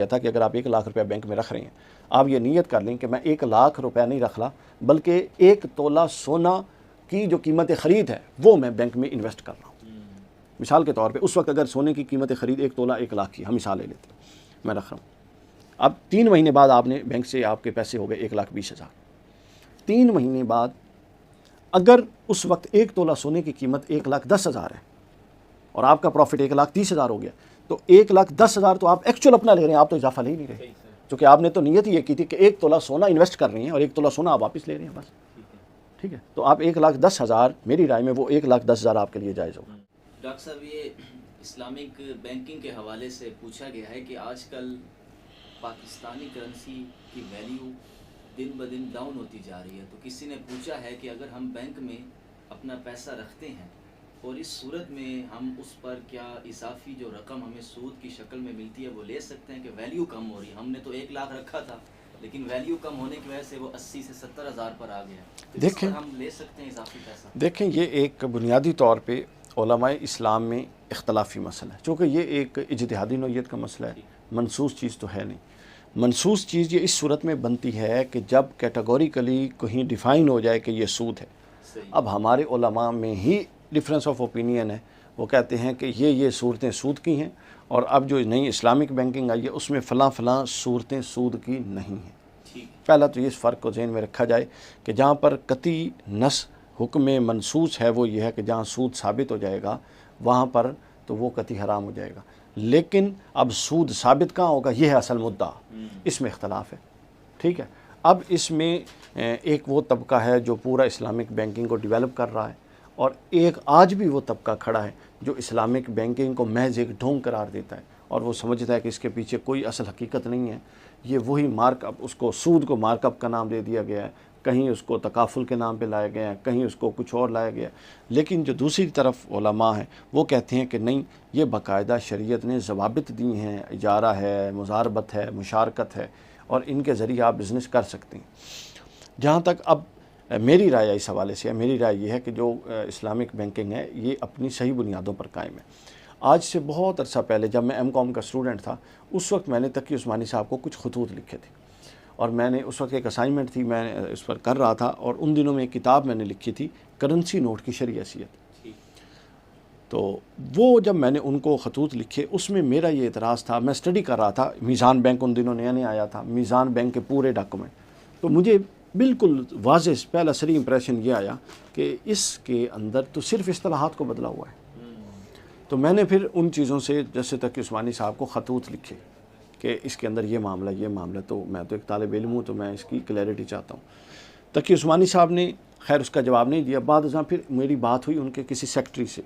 تھا کہ اگر آپ 1 لاکھ روپیہ بینک میں رکھ رہے ہیں، آپ یہ نیت کر لیں کہ میں 1 لاکھ روپیہ نہیں رکھ رہا، بلکہ 1 تولہ سونا کی جو قیمت خرید ہے وہ میں بینک میں انویسٹ کر رہا ہوں۔ مثال کے طور پہ اس وقت اگر سونے کی قیمت خرید 1 تولہ 1 لاکھ کی، ہم مثال لے لیتے ہیں، میں رکھ رہا ہوں۔ اب 3 مہینے بعد آپ نے بینک سے آپ کے پیسے ہو گئے 1,20,000۔ 3 مہینے بعد اگر اس وقت 1 تولہ سونے کی قیمت 1,10,000 ہے اور آپ کا پروفٹ 1,30,000 ہو گیا، تو 1,10,000 تو آپ ایکچوئل اپنا لے رہے ہیں، آپ تو اضافہ لے ہی نہیں رہے، کیونکہ آپ نے تو نیت یہ کی تھی کہ 1 تولہ سونا انویسٹ کر رہے ہیں اور 1 تولہ سونا آپ واپس لے رہے ہیں بس، ٹھیک ہے؟ تو آپ 1,10,000، میری رائے میں وہ 1,10,000 آپ کے لیے جائز ہوگا۔ ڈاکٹر صاحب، یہ اسلامک بینکنگ کے حوالے سے پوچھا گیا ہے کہ آج کل پاکستانی کرنسی کی ویلیو دن بدن ڈاؤن ہوتی جا رہی ہے، تو کسی نے پوچھا ہے کہ اگر ہم بینک میں اپنا پیسہ رکھتے ہیں اور اس صورت میں ہم اس پر کیا اضافی جو رقم ہمیں سود کی شکل میں ملتی ہے وہ لے سکتے ہیں کہ ویلیو کم ہو رہی ہے؟ ہم نے تو 1 لاکھ رکھا تھا لیکن ویلیو کم ہونے کی وجہ سے وہ 80 سے 70,000 پر آ گیا، تو اس پر ہم لے سکتے ہیں اضافی پیسہ؟ دیکھیں، یہ ایک بنیادی طور پہ علماء اسلام میں اختلافی مسئلہ ہے، چونکہ یہ ایک اجتہادی نوعیت کا مسئلہ ہے، منصوص چیز تو ہے نہیں۔ منصوص چیز یہ اس صورت میں بنتی ہے کہ جب کیٹیگوریکلی کہیں ڈیفائن ہو جائے کہ یہ سود ہے۔ اب ہمارے علماء میں ہی ڈفرینس آف اوپینین ہے، وہ کہتے ہیں کہ یہ صورتیں سود کی ہیں، اور اب جو نئی اسلامک بینکنگ آئی ہے اس میں فلاں فلاں صورتیں سود کی نہیں ہیں۔ پہلا تو اس فرق کو ذہن میں رکھا جائے کہ جہاں پر قطعی نص حکم منصوص ہے وہ یہ ہے کہ جہاں سود ثابت ہو جائے گا وہاں پر تو وہ قطعی حرام ہو جائے گا، لیکن اب سود ثابت کہاں ہوگا، یہ ہے اصل مدعا، اس میں اختلاف ہے، ٹھیک ہے؟ اب اس میں ایک وہ طبقہ ہے جو پورا اسلامک بینکنگ کو ڈیولپ کر رہا ہے، اور ایک آج بھی وہ طبقہ کھڑا ہے جو اسلامک بینکنگ کو محض ایک ڈھونگ قرار دیتا ہے اور وہ سمجھتا ہے کہ اس کے پیچھے کوئی اصل حقیقت نہیں ہے، یہ وہی مارک اپ، اس کو سود کو مارک اپ کا نام دے دیا گیا ہے، کہیں اس کو تکافل کے نام پہ لایا گیا ہے، کہیں اس کو کچھ اور لایا گیا ہے۔ لیکن جو دوسری طرف علماء ہیں وہ کہتے ہیں کہ نہیں، یہ باقاعدہ شریعت نے ضوابط دی ہیں، اجارہ ہے، مزاربت ہے، مشارکت ہے، اور ان کے ذریعے آپ بزنس کر سکتے ہیں۔ جہاں تک اب میری رائے اس حوالے سے ہے، میری رائے یہ ہے کہ جو اسلامک بینکنگ ہے یہ اپنی صحیح بنیادوں پر قائم ہے۔ آج سے بہت عرصہ پہلے جب میں M.Com کا اسٹوڈنٹ تھا، اس وقت میں نے تقی عثمانی صاحب کو کچھ خطوط لکھے تھے، اور میں نے اس وقت ایک اسائنمنٹ تھی، میں اس پر کر رہا تھا، اور ان دنوں میں ایک کتاب میں نے لکھی تھی، کرنسی نوٹ کی شرعی حیثیت۔ تو وہ جب میں نے ان کو خطوط لکھے، اس میں میرا یہ اعتراض تھا، میں اسٹڈی کر رہا تھا، میزان بینک ان دنوں نیا نیا آیا تھا، میزان بینک کے پورے ڈاکومنٹ، تو مجھے بالکل واضح پہلا سری امپریشن یہ آیا کہ اس کے اندر تو صرف اصطلاحات کو بدلا ہوا ہے۔ تو میں نے پھر ان چیزوں سے جیسے تقی عثمانی صاحب کو خطوط لکھے کہ اس کے اندر یہ معاملہ، تو میں تو ایک طالب علم ہوں تو میں اس کی کلیئرٹی چاہتا ہوں۔ تقی عثمانی صاحب نے خیر اس کا جواب نہیں دیا۔ بعد ازاں پھر میری بات ہوئی ان کے کسی سیکٹری سے،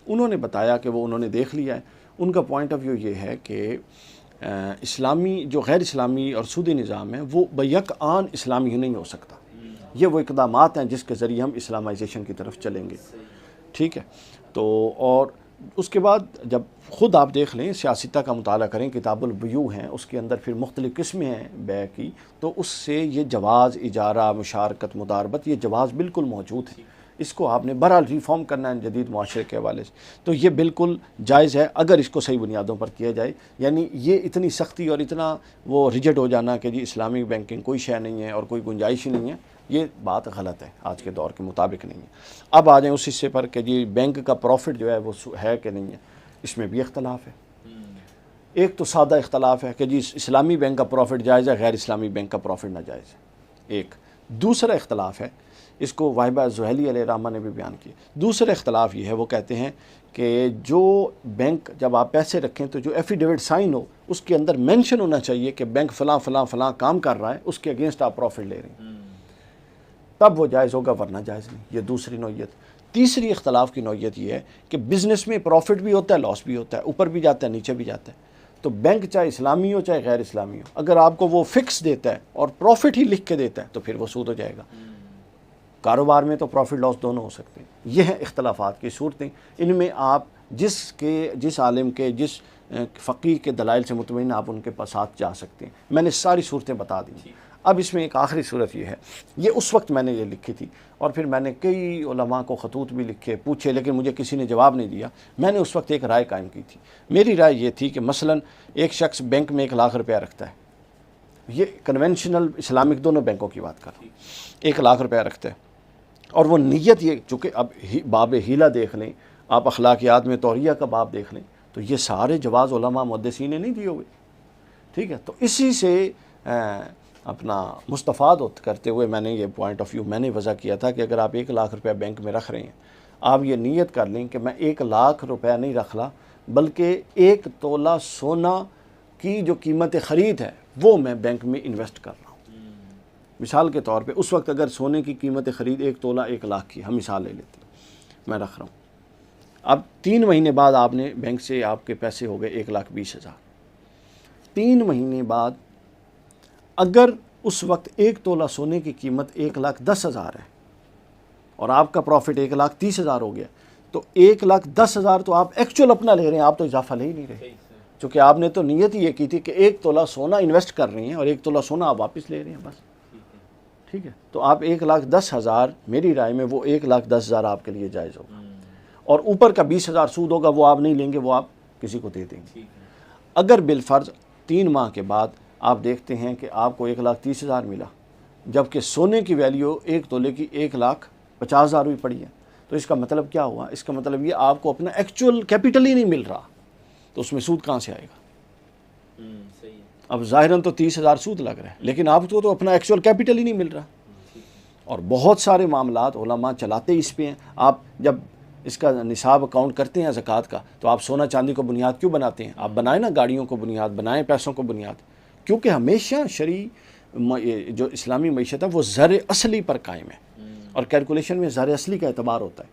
انہوں نے بتایا کہ وہ انہوں نے دیکھ لیا ہے، ان کا پوائنٹ آف ویو یہ ہے کہ اسلامی جو غیر اسلامی اور سودی نظام ہے وہ بیک آن اسلامی نہیں ہو سکتا، یہ وہ اقدامات ہیں جس کے ذریعے ہم اسلامائزیشن کی طرف چلیں گے، ٹھیک ہے؟ تو اور اس کے بعد جب خود آپ دیکھ لیں، سیاستہ کا مطالعہ کریں، کتاب البیوع ہیں، اس کے اندر پھر مختلف قسمیں ہیں بے کی، تو اس سے یہ جواز اجارہ، مشارکت، مداربت، یہ جواز بالکل موجود ہے۔ اس کو آپ نے بہرحال ریفارم کرنا ہے جدید معاشرے کے حوالے سے، تو یہ بالکل جائز ہے اگر اس کو صحیح بنیادوں پر کیا جائے۔ یعنی یہ اتنی سختی اور اتنا وہ ریجڈ ہو جانا کہ جی اسلامک بینکنگ کوئی شے نہیں ہے اور کوئی گنجائش ہی نہیں ہے، یہ بات غلط ہے، آج کے دور کے مطابق نہیں ہے۔ اب آ جائیں اس حصے پر کہ جی بینک کا پروفٹ جو ہے وہ ہے کہ نہیں ہے، اس میں بھی اختلاف ہے۔ ایک تو سادہ اختلاف ہے کہ جی اسلامی بینک کا پروفٹ جائز ہے، غیر اسلامی بینک کا پروفٹ ناجائز ہے، ایک۔ دوسرا اختلاف ہے، اس کو واہبہ زحیلی علیہ الرحمہ نے بھی بیان کیا، دوسرا اختلاف یہ ہے، وہ کہتے ہیں کہ جو بینک جب آپ پیسے رکھیں تو جو ایفیڈیوٹ سائن ہو اس کے اندر مینشن ہونا چاہیے کہ بینک فلاں فلاں فلاں کام کر رہا ہے، اس کے اگینسٹ آپ پروفٹ لے رہے ہیں، تب وہ جائز ہوگا، ورنہ جائز نہیں۔ یہ دوسری نوعیت۔ تیسری اختلاف کی نوعیت یہ ہے کہ بزنس میں پروفٹ بھی ہوتا ہے، لاس بھی ہوتا ہے، اوپر بھی جاتا ہے، نیچے بھی جاتا ہے، تو بینک چاہے اسلامی ہو چاہے غیر اسلامی ہو، اگر آپ کو وہ فکس دیتا ہے اور پروفٹ ہی لکھ کے دیتا ہے تو پھر وہ سود ہو جائے گا۔ کاروبار میں تو پروفٹ لاس دونوں ہو سکتے ہیں۔ یہ ہیں اختلافات کی صورتیں، ان میں آپ جس عالم کے، جس فقیہ کے دلائل سے مطمئن آپ ان کے پاس ساتھ جا سکتے ہیں۔ میں نے ساری صورتیں بتا دی۔ اب اس میں ایک آخری صورت یہ ہے، یہ اس وقت میں نے یہ لکھی تھی، اور پھر میں نے کئی علماء کو خطوط بھی لکھے پوچھے، لیکن مجھے کسی نے جواب نہیں دیا۔ میں نے اس وقت ایک رائے قائم کی تھی، میری رائے یہ تھی کہ مثلا ایک شخص بینک میں 1 لاکھ روپیہ رکھتا ہے، یہ کنونشنل اسلامک دونوں بینکوں کی بات کر رہا ہوں، 1 لاکھ روپیہ رکھتا ہے، اور وہ نیت یہ، چونکہ اب باب ہیلہ دیکھ لیں آپ، اخلاقیات میں توریہ کا باب دیکھ لیں، تو یہ سارے جواز علماء محدثین نے نہیں دیے ہوئے، ٹھیک ہے۔ تو اسی سے اپنا مستفاد کرتے ہوئے میں نے یہ پوائنٹ آف ویو میں نے وضع کیا تھا کہ اگر آپ 1 لاکھ روپیہ بینک میں رکھ رہے ہیں، آپ یہ نیت کر لیں کہ میں 1 لاکھ روپیہ نہیں رکھ رہا، بلکہ 1 تولہ سونا کی جو قیمت خرید ہے وہ میں بینک میں انویسٹ کر رہا ہوں۔ مثال کے طور پہ اس وقت اگر سونے کی قیمت خرید 1 تولہ 1 لاکھ کی، ہم مثال لے لیتے ہیں، میں رکھ رہا ہوں، اب 3 مہینے بعد آپ نے بینک سے آپ کے پیسے ہو گئے 1,20,000۔ 3 مہینے بعد اگر اس وقت 1 تولہ سونے کی قیمت 1,10,000 ہے اور آپ کا پروفٹ 1,30,000 ہو گیا، تو 1,10,000 تو آپ ایکچول اپنا لے رہے ہیں، آپ تو اضافہ لے ہی نہیں رہے، چونکہ آپ نے تو نیت ہی یہ کی تھی کہ 1 تولہ سونا انویسٹ کر رہے ہیں اور 1 تولہ سونا آپ واپس لے رہے ہیں، بس ٹھیک ہے۔ تو آپ 1,10,000، میری رائے میں وہ 1,10,000 آپ کے لیے جائز ہوگا، اور اوپر کا 20,000 سود ہوگا وہ آپ نہیں لیں گے، وہ آپ کسی کو دے دیں گے۔ اگر بالفرض 3 ماہ کے بعد آپ دیکھتے ہیں کہ آپ کو 1,30,000 ملا، جبکہ سونے کی ویلیو 1 تولے کی 1,50,000 ہوئی پڑی ہے، تو اس کا مطلب کیا ہوا؟ اس کا مطلب یہ آپ کو اپنا ایکچول کیپٹل ہی نہیں مل رہا، تو اس میں سود کہاں سے آئے گا؟ اب ظاہراً تو 30,000 سود لگ رہا ہے، لیکن آپ کو تو اپنا ایکچول کیپٹل ہی نہیں مل رہا، اور بہت سارے معاملات علماء چلاتے اس پہ ہیں۔ آپ جب اس کا نصاب اکاؤنٹ کرتے ہیں زکوٰۃ کا، تو آپ سونا چاندی کو بنیاد کیوں بناتے ہیں؟ آپ بنائیں نا گاڑیوں کو بنیاد، بنائیں پیسوں کو بنیاد، کیونکہ ہمیشہ شرعی جو اسلامی معیشت ہے وہ زر اصلی پر قائم ہے، اور کیلکولیشن میں زر اصلی کا اعتبار ہوتا ہے،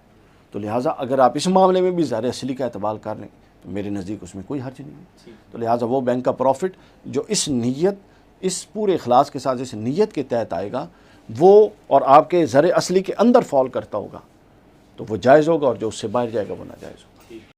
تو لہٰذا اگر آپ اس معاملے میں بھی زر اصلی کا اعتبار کر لیں تو میرے نزدیک اس میں کوئی حرج نہیں ہے۔ تو لہٰذا وہ بینک کا پروفٹ جو اس نیت، اس پورے اخلاص کے ساتھ اس نیت کے تحت آئے گا، وہ اور آپ کے زر اصلی کے اندر فال کرتا ہوگا تو وہ جائز ہوگا، اور جو اس سے باہر جائے گا وہ ناجائز ہوگا۔